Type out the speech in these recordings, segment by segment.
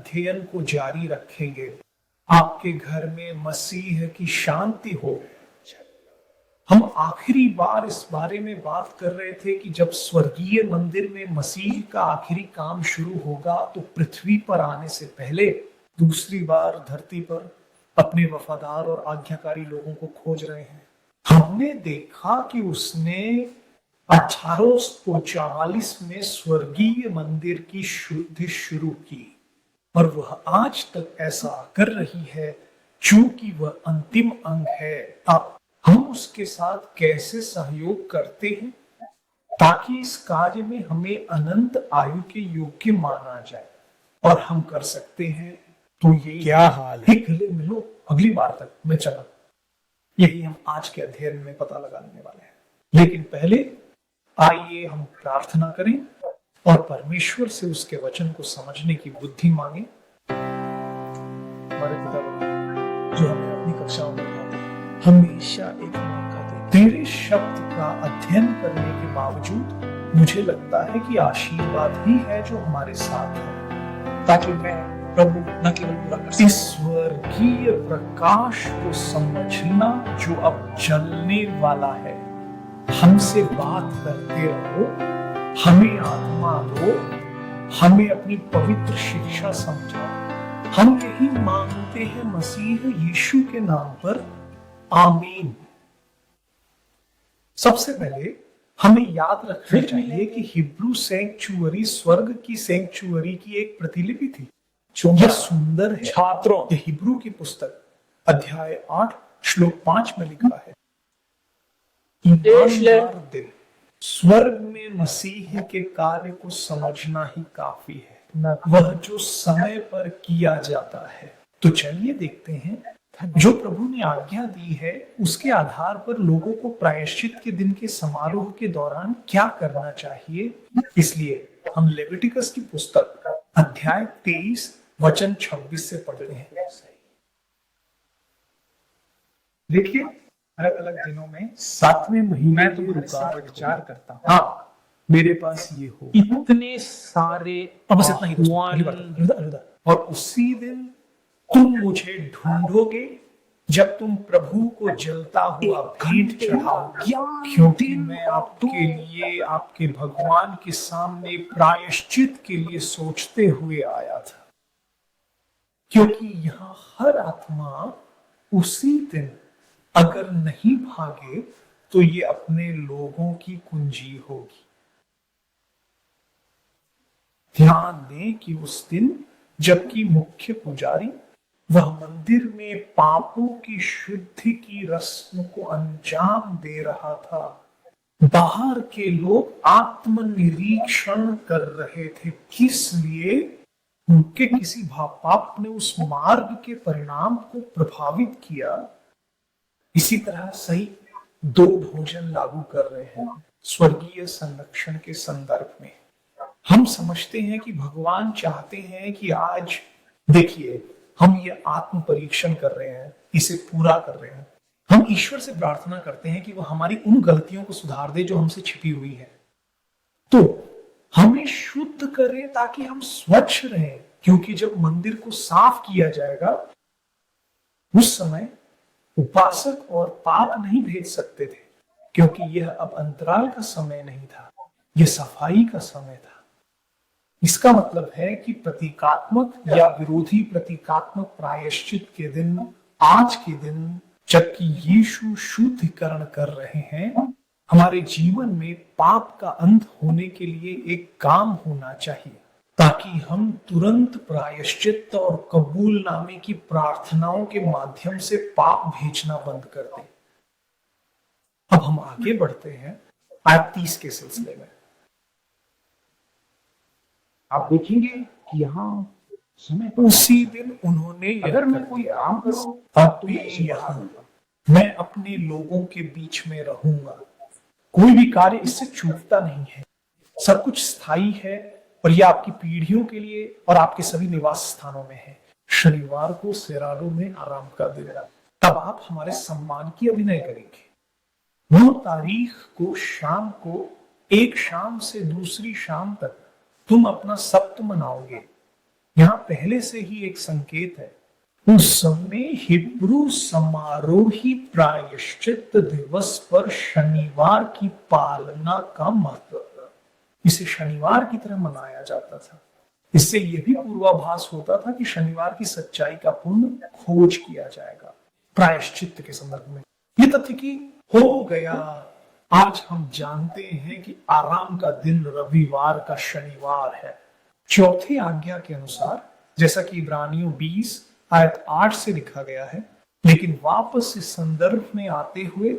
अध्ययन को जारी रखेंगे। आपके घर में मसीह की शांति हो। हम आखिरी बार इस बारे में बात कर रहे थे कि जब स्वर्गीय मंदिर में मसीह का आखिरी काम शुरू होगा तो पृथ्वी पर आने से पहले दूसरी बार धरती पर अपने वफादार और आज्ञाकारी लोगों को खोज रहे हैं। हमने देखा कि उसने 1844 में स्वर्गीय मंदिर की शुद्धि शुरू की और वह आज तक ऐसा कर रही है क्योंकि वह अंतिम अंग है। अब हम उसके साथ कैसे सहयोग करते हैं ताकि इस कार्य में हमें अनंत आयु के योग्य माना जाए और हम कर सकते हैं। तो ये क्या हाल है? गले मिलो, अगली बार तक मैं चला। यही हम आज के अध्ययन में पता लगा लेने वाले हैं। लेकिन पहले आइए हम प्रार्थना करें और परमेश्वर से उसके वचन को समझने की बुद्धि मांगे। हमारे पिता जो हमें अपनी कक्षाओं में हमेशा एक मौका दे, तेरे शब्द का अध्ययन करने के बावजूद मुझे लगता है कि आशीर्वाद ही है जो हमारे साथ है, ताकि मैं प्रभु न केवल पूरा कर सकूं, इस स्वर्गीय प्रकाश को समझना जो अब जलने वाला है। हमसे बात करते रहो, हमें आत्मा दो, हमें अपनी पवित्र शिक्षा समझाओ। हम यही मांगते हैं मसीह यीशु के नाम पर, आमीन। सबसे पहले हमें याद रखना चाहिए कि हिब्रू सैंक्चुअरी स्वर्ग की सैंक्चुअरी की एक प्रतिलिपि थी जो यह सुंदर है। छात्रों, यह हिब्रू की पुस्तक अध्याय 8 श्लोक 5 में लिखा है, ईमानदार दिल स्वर्ग में मसीह के कार्य को समझना ही काफी है, वह जो समय पर किया जाता है। तो चलिए देखते हैं जो प्रभु ने आज्ञा दी है उसके आधार पर लोगों को प्रायश्चित के दिन के समारोह के दौरान क्या करना चाहिए। इसलिए हम लेविटिकस की पुस्तक अध्याय 23 वचन 26 से पढ़ते हैं। देखिए, अलग अलग दिनों में 7वें महीने तो रुका विचार करता हूं। हाँ, मेरे पास ये हो इतने सारे बस इतना ही। और उसी दिन तुम मुझे ढूंढोगे जब तुम प्रभु को जलता हुआ भेंट चढ़ाओगे, क्योंकि मैं आपके लिए आपके भगवान के सामने प्रायश्चित के लिए सोचते हुए आया था। क्योंकि यहां हर आत्मा उसी दिन अगर नहीं भागे तो ये अपने लोगों की कुंजी होगी। ध्यान दें कि उस दिन जबकि मुख्य पुजारी वह मंदिर में पापों की शुद्धि की रस्म को अंजाम दे रहा था, बाहर के लोग आत्मनिरीक्षण कर रहे थे। किस लिए? उनके किसी पाप ने उस मार्ग के परिणाम को प्रभावित किया। इसी तरह सही 2 भोजन लागू कर रहे हैं स्वर्गीय संरक्षण के संदर्भ में। हम समझते हैं कि भगवान चाहते हैं कि आज देखिए हम ये आत्म परीक्षण कर रहे हैं, इसे पूरा कर रहे हैं। हम ईश्वर से प्रार्थना करते हैं कि वह हमारी उन गलतियों को सुधार दे जो हमसे छिपी हुई है, तो हमें शुद्ध करे ताकि हम स्वच्छ रहें। क्योंकि जब मंदिर को साफ किया जाएगा उस समय उपासक और पाप नहीं भेज सकते थे, क्योंकि यह अब अंतराल का समय नहीं था, यह सफाई का समय था। इसका मतलब है कि प्रतीकात्मक या विरोधी प्रतीकात्मक प्रायश्चित के दिन, आज के दिन जबकि यीशु शुद्धिकरण कर रहे हैं, हमारे जीवन में पाप का अंत होने के लिए एक काम होना चाहिए ताकि हम तुरंत प्रायश्चित और कबूलनामे की प्रार्थनाओं के माध्यम से पाप भेजना बंद कर दें। अब हम आगे बढ़ते हैं आयत 30 के सिलसिले में। आप देखेंगे कि यहाँ समय उसी दिन उन्होंने अगर मैं कोई काम करूं अब भी यहाँ मैं अपने लोगों के बीच में रहूंगा। कोई भी कार्य इससे चूकता नहीं है, सब कुछ स्थायी है और यह आपकी पीढ़ियों के लिए और आपके सभी निवास स्थानों में है। शनिवार को सेरारो में आराम का दिन, तब आप हमारे सम्मान की अभिनय करेंगे। 9 तारीख को शाम को एक शाम से दूसरी शाम तक तुम अपना सप्त मनाओगे। यहाँ पहले से ही एक संकेत है। उस समय हिब्रू समारोही प्रायश्चित दिवस पर शनिवार की पालना का महत्व था। इसे शनिवार की तरह मनाया जाता था। इससे यह भी पूर्वाभास होता था कि शनिवार की सच्चाई का पुण्य खोज किया जाएगा। प्रायश्चित के संदर्भ में यह तथ्य कि हो गया, आज हम जानते हैं कि आराम का दिन रविवार का शनिवार है। चौथे आज्ञा के अनुसार, जैसा कि इब्रानियों 20 आयत 8 से लिखा गया है, लेकिन वापस इस संदर्भ में आते हुए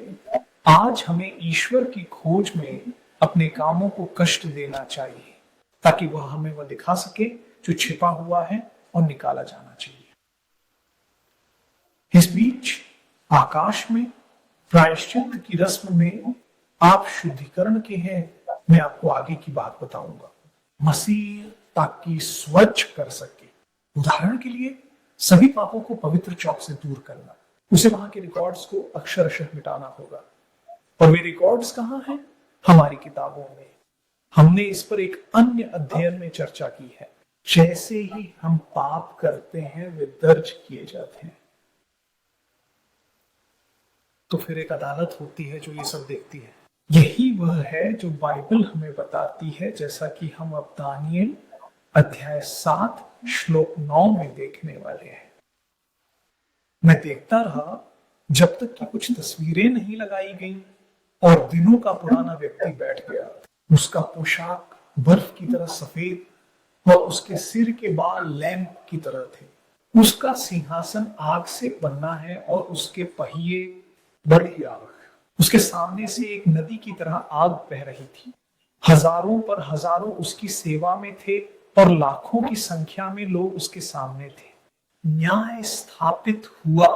आज हमें ईश्वर की खोज में अपने कामों को कष्ट देना चाहिए, ताकि वह हमें वह दिखा सके जो छिपा हुआ है और निकाला जाना चाहिए। इस बीच आकाश में प्रायश्चित की रस्म में आप शुद्धिकरण के हैं। मैं आपको आगे की बात बताऊंगा। मसीह ताकि स्वच्छ कर सके, उदाहरण के लिए सभी पापों को पवित्र चौक से दूर करना, उसे वहां के रिकॉर्ड्स को अक्षरशः मिटाना होगा। और वे रिकॉर्ड्स कहां हैं? हमारी किताबों में। हमने इस पर एक अन्य अध्ययन में चर्चा की है। जैसे ही हम पाप करते हैं वे दर्ज किए जाते हैं। तो फिर एक अदालत होती है जो ये सब देखती है। यही वह है जो बाइबल हमें बताती है, जैसा कि हम अब दानिएल अध्याय 7 श्लोक 9 में देखने वाले हैं। मैं देखता रहा जब तक कि कुछ तस्वीरें नहीं लगाई गईं और दिनों का पुराना व्यक्ति बैठ गया। उसका पोशाक बर्फ की तरह सफेद और उसके सिर के बाल लैंप की तरह थे। उसका सिंहासन आग से बना है और उसके पहिए बड़ी आग। उसके सामने से एक नदी की तरह आग बह रही थी। हजारों पर हजारों उसकी सेवा में थे और लाखों की संख्या में लोग उसके सामने थे। न्याय स्थापित हुआ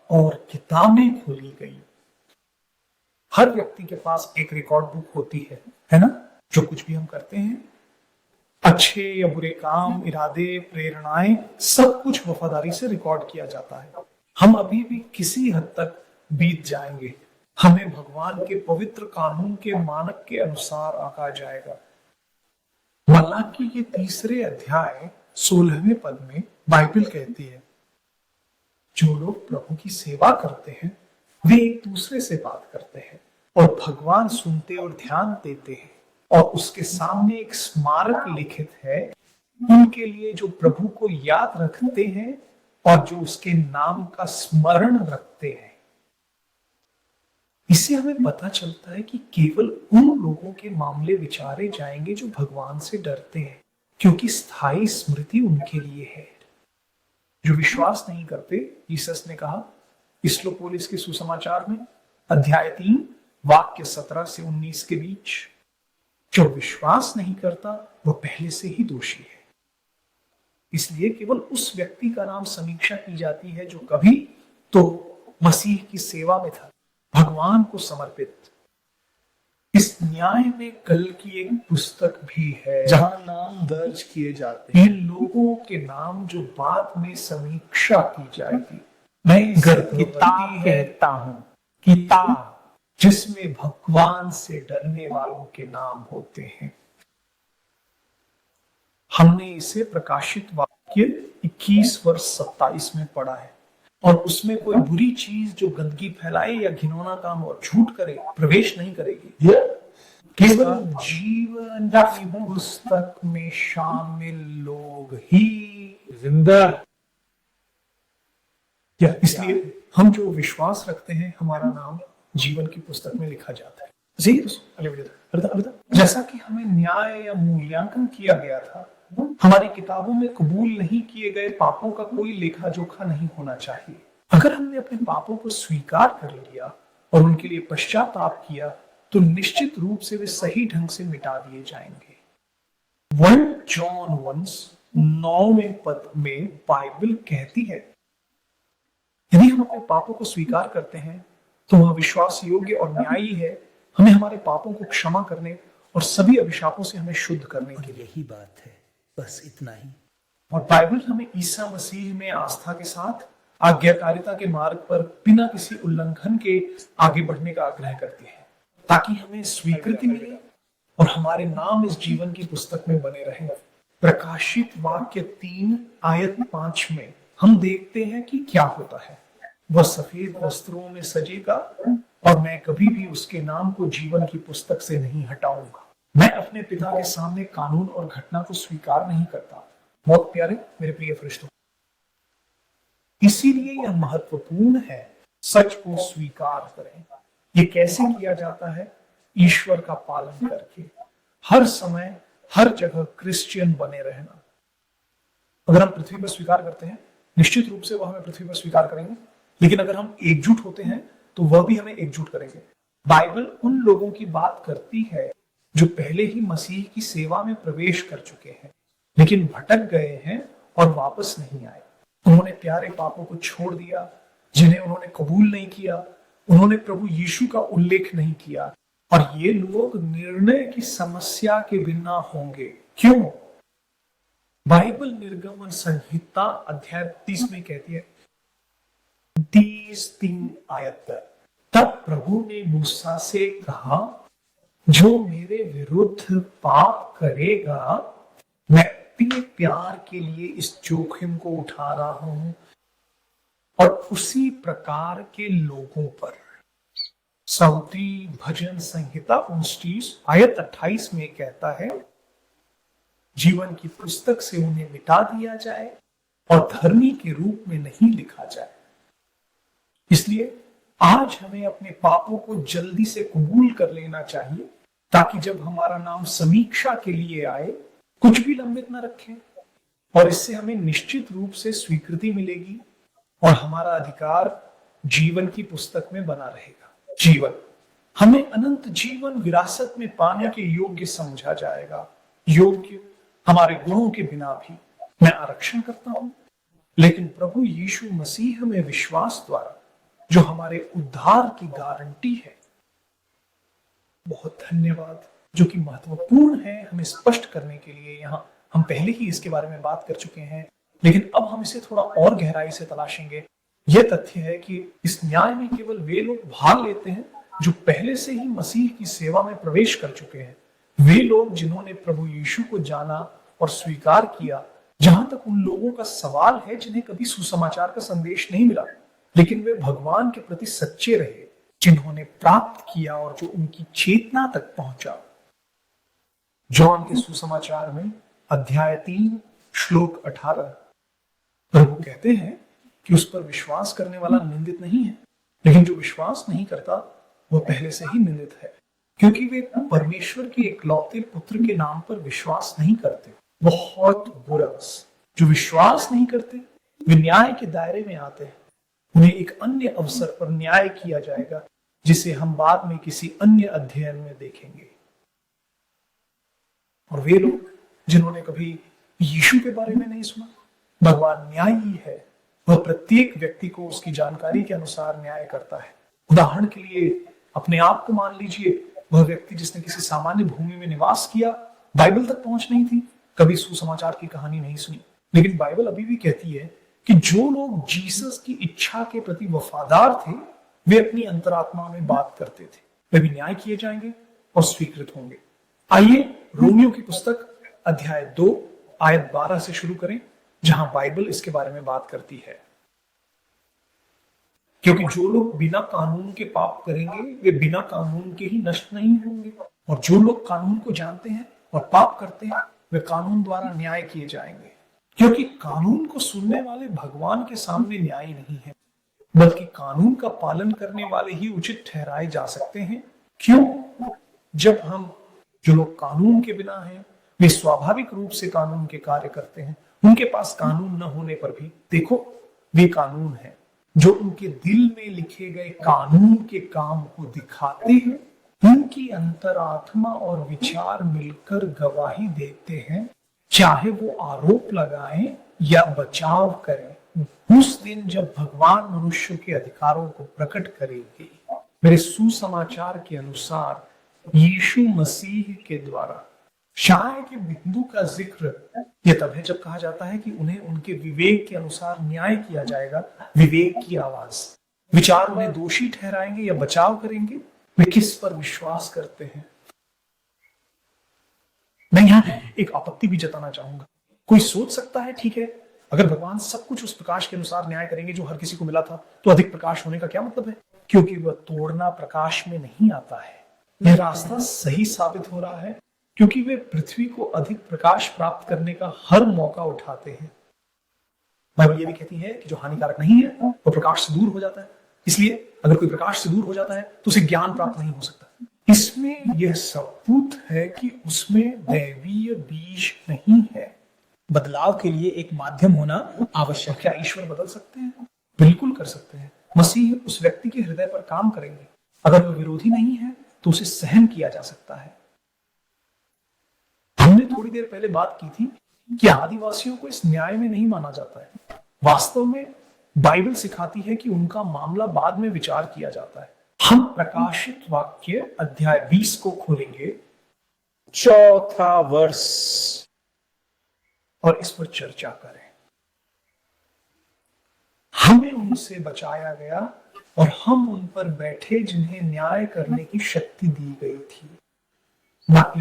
और किताबें खोली गई। हर व्यक्ति के पास एक रिकॉर्ड बुक होती है ना? जो कुछ भी हम करते हैं, अच्छे या बुरे काम, इरादे, प्रेरणाएं, सब कुछ वफादारी से रिकॉर्ड किया जाता है। हम अभी भी किसी हद तक बीत जाएंगे। हमें भगवान के पवित्र कानून के मानक के अनुसार आंका जाएगा। मलाकी के 3 अध्याय 16वें पद में बाइबल कहती है, जो लोग प्रभु की सेवा करते हैं वे एक दूसरे से बात करते हैं और भगवान सुनते और ध्यान देते हैं। और उसके सामने एक स्मारक लिखित है उनके लिए जो प्रभु को याद रखते हैं और जो उसके नाम का स्मरण रखते हैं। इससे हमें पता चलता है कि केवल उन लोगों के मामले विचारे जाएंगे जो भगवान से डरते हैं, क्योंकि स्थायी स्मृति उनके लिए है। जो विश्वास नहीं करते, यीशु ने कहा इस्लोपोलिस के सुसमाचार में अध्याय 3 वाक्य 17 से 19 के बीच, जो विश्वास नहीं करता वह पहले से ही दोषी है। इसलिए केवल उस व्यक्ति का नाम समीक्षा की जाती है जो कभी तो मसीह की सेवा में था, भगवान को समर्पित। इस न्याय में कल की एक पुस्तक भी है जहां नाम दर्ज किए जाते हैं इन लोगों के नाम जो बाद में समीक्षा की जाएगी। मैं किताब कहता हूं, किताब जिसमें भगवान से डरने वालों के नाम होते हैं। हमने इसे प्रकाशित वाक्य 21 वर्ष 27 में पढ़ा है। और उसमें कोई बुरी चीज जो गंदगी फैलाए या घिनौना काम और झूठ करे प्रवेश नहीं करेगी। केवल जीवन की पुस्तक में शामिल लोग ही जिंदा। इसलिए हम जो विश्वास रखते हैं हमारा नाम जीवन की पुस्तक में लिखा जाता है। जैसा कि हमें न्याय या मूल्यांकन किया गया था, हमारी किताबों में कबूल नहीं किए गए पापों का कोई लेखा जोखा नहीं होना चाहिए। अगर हमने अपने पापों को स्वीकार कर लिया और उनके लिए पश्चाताप किया तो निश्चित रूप से वे सही ढंग से मिटा दिए जाएंगे। 1 जॉन 1:9 पद में बाइबल कहती है, यदि हम अपने पापों को स्वीकार करते हैं तो वह विश्वास योग्य और न्यायी है, हमें हमारे पापों को क्षमा करने और सभी अभिशापों से हमें शुद्ध करने के लिए। यही बात है, बस इतना ही। और बाइबल हमें ईसा मसीह में आस्था के साथ आज्ञाकारिता के मार्ग पर बिना किसी उल्लंघन के आगे बढ़ने का आग्रह करती है, ताकि हमें स्वीकृति मिले और हमारे नाम इस जीवन की पुस्तक में बने रहें। प्रकाशित वाक्य 3 आयत 5 में हम देखते हैं कि क्या होता है। वह सफेद वस्त्रों में सजेगा और मैं कभी भी उसके नाम को जीवन की पुस्तक से नहीं हटाऊंगा। मैं अपने पिता के सामने कानून और घटना को स्वीकार नहीं करता। बहुत प्यारे मेरे प्रिय फरिश्तों, इसीलिए यह महत्वपूर्ण है सच को स्वीकार करें। ये कैसे किया जाता है? ईश्वर का पालन करके, हर समय हर जगह क्रिश्चियन बने रहना। अगर हम पृथ्वी पर स्वीकार करते हैं, निश्चित रूप से वह हमें पृथ्वी पर स्वीकार करेंगे, लेकिन अगर हम एकजुट होते हैं तो वह भी हमें एकजुट करेंगे। बाइबल उन लोगों की बात करती है जो पहले ही मसीह की सेवा में प्रवेश कर चुके हैं, लेकिन भटक गए हैं और वापस नहीं आए। उन्होंने प्यारे पापों को छोड़ दिया जिन्हें उन्होंने कबूल नहीं किया। उन्होंने प्रभु यीशु का उल्लेख नहीं किया, और ये लोग निर्णय की समस्या के बिना होंगे। क्यों? बाइबल निर्गमन संहिता अध्याय 30 में कहती है, 30 आयत पर, तब प्रभु ने मूसा से कहा, जो मेरे विरुद्ध पाप करेगा मैं अपने प्यार के लिए इस जोखिम को उठा रहा हूं, और उसी प्रकार के लोगों पर। सऊदी भजन संहिता 29 आयत 28 में कहता है, जीवन की पुस्तक से उन्हें मिटा दिया जाए और धर्मी के रूप में नहीं लिखा जाए। इसलिए आज हमें अपने पापों को जल्दी से कबूल कर लेना चाहिए, ताकि जब हमारा नाम समीक्षा के लिए आए कुछ भी लंबित न रखें, और इससे हमें निश्चित रूप से स्वीकृति मिलेगी और हमारा अधिकार जीवन की पुस्तक में बना रहेगा। जीवन, हमें अनंत जीवन विरासत में पाने के योग्य समझा जाएगा। योग्य हमारे गुणों के बिना भी। मैं आरक्षण करता हूं, लेकिन प्रभु यीशु मसीह में विश्वास द्वारा जो हमारे उद्धार की गारंटी है। बहुत धन्यवाद, जो कि महत्वपूर्ण है हमें स्पष्ट करने के लिए। यहां हम पहले ही इसके बारे में बात कर चुके हैं, लेकिन अब हम इसे थोड़ा और गहराई से तलाशेंगे। यह तथ्य है कि इस न्याय में केवल वे लोग भाग लेते हैं जो पहले से ही मसीह की सेवा में प्रवेश कर चुके हैं। वे लोग जिन्होंने प्रभु यीशु को जाना और स्वीकार किया। जहां तक उन लोगों का सवाल है जिन्हें कभी सुसमाचार का संदेश नहीं मिला, लेकिन वे भगवान के प्रति सच्चे रहे, जिन्होंने प्राप्त किया और जो उनकी चेतना तक पहुंचा। जॉन के सुसमाचार में अध्याय 3 श्लोक 18 प्रभु कहते हैं कि उस पर विश्वास करने वाला निंदित नहीं है, लेकिन जो विश्वास नहीं करता वह पहले से ही निंदित है, क्योंकि वे परमेश्वर के इकलौते पुत्र के नाम पर विश्वास नहीं करते। बहुत बुरा। जो विश्वास नहीं करते वे न्याय के दायरे में आते हैं। उन्हें एक अन्य अवसर पर न्याय किया जाएगा, जिसे हम बाद में किसी अन्य अध्ययन में देखेंगे। और वे लोग जिन्होंने कभी यीशु के बारे में नहीं सुना, भगवान न्यायी है। वह प्रत्येक व्यक्ति को उसकी जानकारी के अनुसार न्याय करता है। उदाहरण के लिए अपने आप को मान लीजिए, वह व्यक्ति जिसने किसी सामान्य भूमि में निवास किया, बाइबल तक पहुंच नहीं थी, कभी सुसमाचार की कहानी नहीं सुनी, लेकिन बाइबल अभी भी कहती है कि जो लोग जीसस की इच्छा के प्रति वफादार थे, वे अपनी अंतरात्मा में बात करते थे। वे भी न्याय किए जाएंगे और स्वीकृत होंगे। आइए रोमियो की पुस्तक अध्याय 2 आयत 12 से शुरू करें, जहां बाइबल इसके बारे में बात करती है। क्योंकि जो लोग बिना कानून के पाप करेंगे वे बिना कानून के ही नष्ट नहीं होंगे, और जो लोग कानून को जानते हैं और पाप करते हैं वे कानून द्वारा न्याय किए जाएंगे। क्योंकि कानून को सुनने वाले भगवान के सामने न्याय नहीं है, बल्कि कानून का पालन करने वाले ही उचित ठहराए जा सकते हैं। क्यों? जब हम जो लोग कानून के बिना हैं वे स्वाभाविक रूप से कानून के कार्य करते हैं। उनके पास कानून न होने पर भी देखो वे कानून हैं जो उनके दिल में लिखे गए कानून के काम को दिखाते हैं। उनकी अंतरात्मा और विचार मिलकर गवाही देते हैं, चाहे वो आरोप लगाएं या बचाव करें। उस दिन जब भगवान मनुष्य के अधिकारों को प्रकट करेंगे। मेरे सुसमाचार के अनुसार यीशु मसीह के द्वारा न्याय के बिंदु का जिक्र यह तब है जब कहा जाता है कि उन्हें उनके विवेक के अनुसार न्याय किया जाएगा। विवेक की आवाज, विचार उन्हें दोषी ठहराएंगे या बचाव करेंगे। वे किस पर विश्वास करते हैं? मैं यहाँ एक आपत्ति भी जताना चाहूंगा। कोई सोच सकता है, ठीक है, अगर भगवान सब कुछ उस प्रकाश के अनुसार न्याय करेंगे जो हर किसी को मिला था, तो अधिक प्रकाश होने का क्या मतलब है? क्योंकि वह तोड़ना प्रकाश में नहीं आता है। यह रास्ता सही साबित हो रहा है क्योंकि वे पृथ्वी को अधिक प्रकाश प्राप्त करने का हर मौका उठाते हैं। बाइबल ये भी कहती है कि जो हानिकारक नहीं है वो प्रकाश से दूर हो जाता है। इसलिए अगर कोई प्रकाश से दूर हो जाता है तो उसे ज्ञान प्राप्त नहीं हो सकता। इसमें यह सबूत है कि उसमें दैवीय बीज नहीं है। बदलाव के लिए एक माध्यम होना आवश्यक है। क्या ईश्वर बदल सकते हैं? बिल्कुल कर सकते हैं। मसीह उस व्यक्ति के हृदय पर काम करेंगे। अगर वह विरोधी नहीं है तो उसे सहन किया जा सकता है। हमने थोड़ी देर पहले बात की थी कि आदिवासियों को इस न्याय में नहीं माना जाता है। वास्तव में बाइबल सिखाती है कि उनका मामला बाद में विचार किया जाता है। हम प्रकाशित वाक्य अध्याय 20 को खोलेंगे, 4 वर्ष, और इस पर चर्चा करें। हमें उनसे बचाया गया और हम उन पर बैठे जिन्हें न्याय करने की शक्ति दी गई थी। और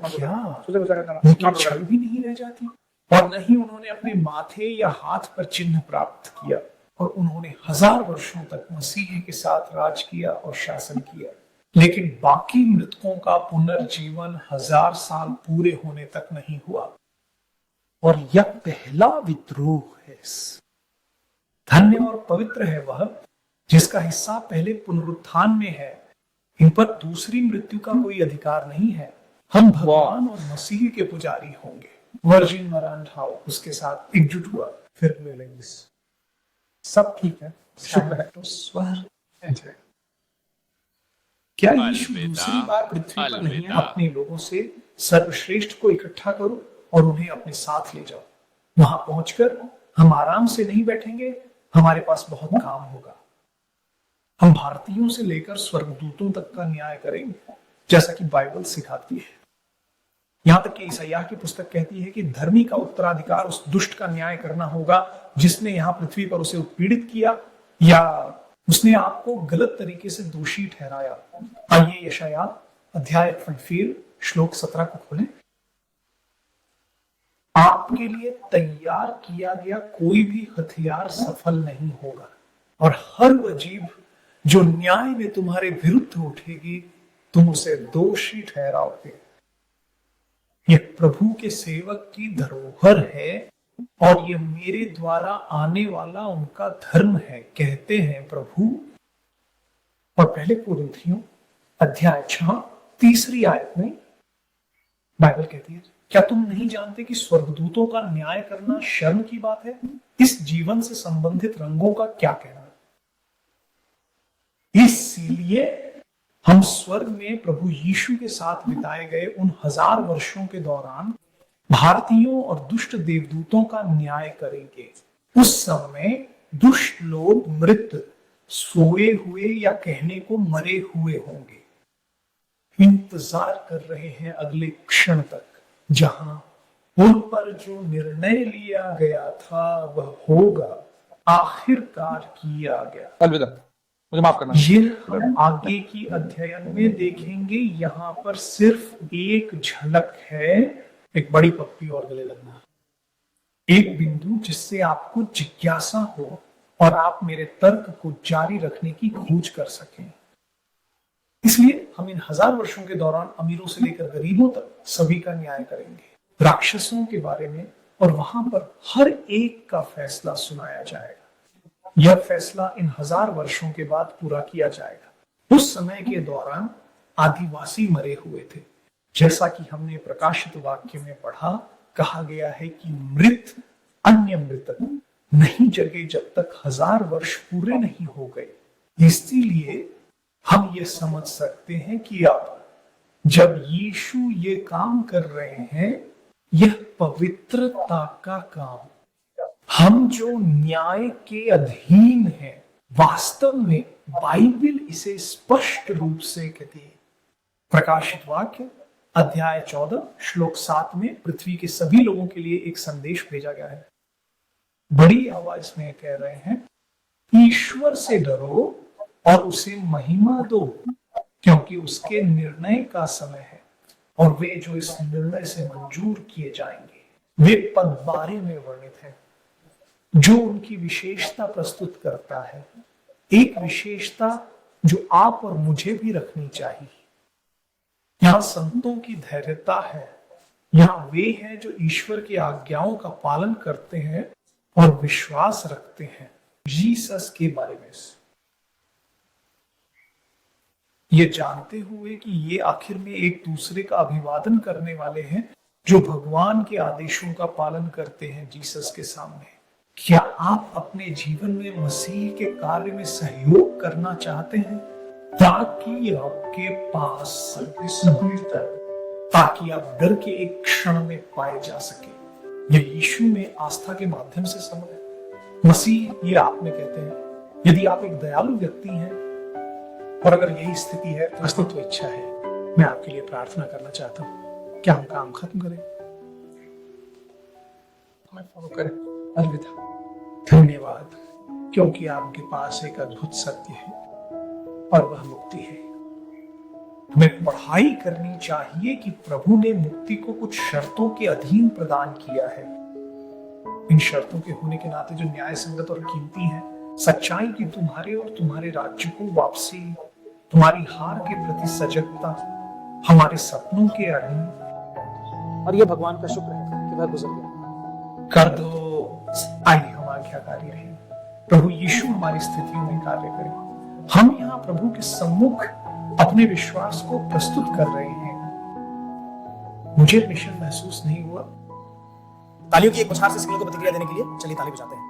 क्या उनकी छल भी नहीं रह जाती, और न ही उन्होंने अपने माथे या हाथ पर चिन्ह प्राप्त किया, और उन्होंने 1000 वर्षों तक मसीह के साथ राज किया और शासन किया। लेकिन बाकी मृतकों का पुनर्जीवन 1000 साल पूरे होने तक नहीं हुआ, और यह पहला विद्रोह है। धन्य और पवित्र है वह जिसका हिस्सा पहले पुनरुत्थान में है। इन पर दूसरी मृत्यु का कोई अधिकार नहीं है। हम भगवान और मसीह के पुजारी होंगे। वर्जिन मरांठाओ उसके साथ एकजुट हुआ। फिर मिलेंगे। सब ठीक है, शुभ है तो स्वर। क्या यीशु दूसरी बार पृथ्वी पर नहीं है? अपने लोगों से सर्वश्रेष्ठ को इकट्ठा करो और उन्हें अपने साथ ले जाओ। वहां पहुंचकर हम आराम से नहीं बैठेंगे, हमारे पास बहुत काम होगा। हम भारतीयों से लेकर स्वर्गदूतों तक का न्याय करेंगे, जैसा कि बाइबल सिखाती है। यहां तक कि ईसाइया की पुस्तक कहती है कि धर्मी का उत्तराधिकार उस दुष्ट का न्याय करना होगा जिसने यहां पृथ्वी पर उसे उत्पीड़ित किया या उसने आपको गलत तरीके से दोषी ठहराया। आइए यशायाह अध्याय 48 श्लोक 17 को खोलें। आपके लिए तैयार किया गया कोई भी हथियार सफल नहीं होगा, और हर वह जीभ जो न्याय में तुम्हारे विरुद्ध उठेगी तुम उसे दोषी ठहराओगे। यह प्रभु के सेवक की धरोहर है और यह मेरे द्वारा आने वाला उनका धर्म है, कहते हैं प्रभु। और पहले कुरिन्थियों अध्याय 6 तीसरी आयत में बाइबल कहती है, क्या तुम नहीं जानते कि स्वर्गदूतों का न्याय करना शर्म की बात है? इस जीवन से संबंधित रंगों का क्या कहना? इसलिए हम स्वर्ग में प्रभु यीशु के साथ बिताए गए उन 1000 वर्षों के दौरान भारतीयों और दुष्ट देवदूतों का न्याय करेंगे। उस समय दुष्ट लोग मृत, सोए हुए या कहने को मरे हुए होंगे। इंतजार कर रहे हैं अगले क्षण तक जहां उन पर जो निर्णय लिया गया था वह होगा, आखिरकार किया गया। अलविदा, मुझे माफ करना। ये हम आगे की अध्ययन में देखेंगे। यहाँ पर सिर्फ एक झलक है, एक बड़ी पप्पी और गले लगना, एक बिंदु जिससे आपको जिज्ञासा हो और आप मेरे तर्क को जारी रखने की खोज कर सकें। इसलिए हम इन 1000 वर्षों के दौरान अमीरों से लेकर गरीबों तक सभी का न्याय करेंगे, राक्षसों के बारे में, और वहां पर हर एक का फैसला सुनाया जाएगा। यह फैसला इन 1000 वर्षों के बाद पूरा किया जाएगा। उस समय के दौरान आदिवासी मरे हुए थे, जैसा कि हमने प्रकाशित वाक्य में पढ़ा। कहा गया है कि मृत अन्य मृतक नहीं जगे जब तक 1000 वर्ष पूरे नहीं हो गए। इसीलिए हम ये समझ सकते हैं कि अब जब यीशु ये काम कर रहे हैं, यह पवित्रता का काम, हम जो न्याय के अधीन हैं, वास्तव में बाइबल इसे स्पष्ट रूप से कहती है। प्रकाशित वाक्य अध्याय 14 श्लोक 7 में पृथ्वी के सभी लोगों के लिए एक संदेश भेजा गया है। बड़ी आवाज में कह रहे हैं, ईश्वर से डरो और उसे महिमा दो, क्योंकि उसके निर्णय का समय है और वे जो इस निर्णय से मंजूर किए जाएंगे वे पद 12 में वर्णित है, जो उनकी विशेषता प्रस्तुत करता है। एक विशेषता जो आप और मुझे भी रखनी चाहिए। यहां संतों की धैर्यता है। यहां वे हैं जो ईश्वर की आज्ञाओं का पालन करते हैं और विश्वास रखते हैं जीसस के बारे में, ये जानते हुए कि ये आखिर में एक दूसरे का अभिवादन करने वाले हैं जो भगवान के आदेशों का पालन करते हैं जीसस के सामने। क्या आप अपने जीवन में मसीह के कार्य में सहयोग करना चाहते हैं ताकि आपके पास ताकि आप डर के एक क्षण में पाए जा सके? यह यीशु में आस्था के माध्यम से संभव है। मसीह ये आप में कहते हैं, यदि आप एक दयालु व्यक्ति हैं और अगर यही स्थिति है तो अस्तित्व इच्छा है, मैं आपके लिए प्रार्थना करना चाहता हूं। क्या हम काम खत्म करें? हमें फॉलो करें। अलविदा। धन्यवाद, क्योंकि आपके पास एक अद्भुत सत्य है और वह मुक्ति है। हमें पढ़ाई करनी चाहिए कि प्रभु ने मुक्ति को कुछ शर्तों के अधीन प्रदान किया है। इन शर्तों के होने के नाते जो न्याय संगत और कीमती है, सच्चाई की तुम्हारे और तुम्हारे राज्य को वापसी, तुम्हारी हार के प्रति सजगता, हमारे सपनों के अधीन, और ये भगवान का शुक्र है कि वह गुजर गया। कर दो। आइए हम आज्ञाकारी रहे। प्रभु यीशु हमारी स्थितियों में कार्य करें। हम यहाँ प्रभु के सम्मुख अपने विश्वास को प्रस्तुत कर रहे हैं। मुझे मिशन महसूस नहीं हुआ। तालियों की एक बौछार से सिग्नल को प्रतिक्रिया देने के लिए चलिए ताली बजाते हैं।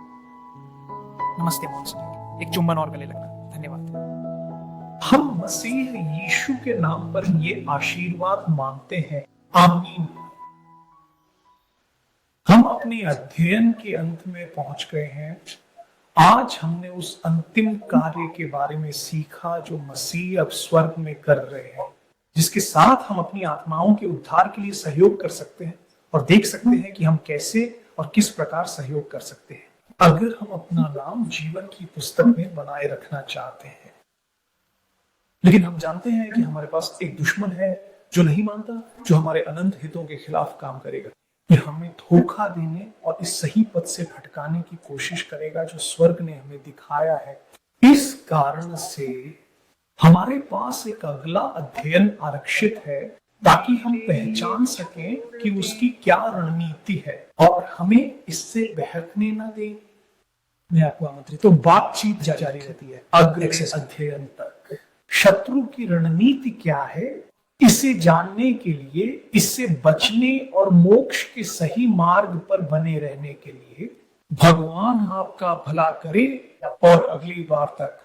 नमस्ते मोहन सिंह, एक चुंबन और गले लगना। धन्यवाद। हम मसीह यीशु के नाम पर ये आशीर्वाद मांगते हैं, आमीन। हम अपने अध्ययन के अंत में पहुंच गए हैं। आज हमने उस अंतिम कार्य के बारे में सीखा जो मसीह अब स्वर्ग में कर रहे हैं, जिसके साथ हम अपनी आत्माओं के उद्धार के लिए सहयोग कर सकते हैं और देख सकते हैं कि हम कैसे और किस प्रकार सहयोग कर सकते हैं अगर हम अपना नाम जीवन की पुस्तक में बनाए रखना चाहते हैं। लेकिन हम जानते हैं कि हमारे पास एक दुश्मन है जो नहीं मानता, जो हमारे अनंत हितों के खिलाफ काम करेगा। ये हमें धोखा देने और इस सही पथ से भटकाने की कोशिश करेगा जो स्वर्ग ने हमें दिखाया है। इस कारण से हमारे पास एक अगला अध्ययन आरक्षित है ताकि हम पहचान सकें कि उसकी क्या रणनीति है और हमें इससे बहकने ना दे। मैं आपको आमंत्रित तो बातचीत जारी रहती है अगले अध्ययन तक। शत्रु की रणनीति क्या है, इसे जानने के लिए, इससे बचने और मोक्ष के सही मार्ग पर बने रहने के लिए भगवान आपका भला करे और अगली बार तक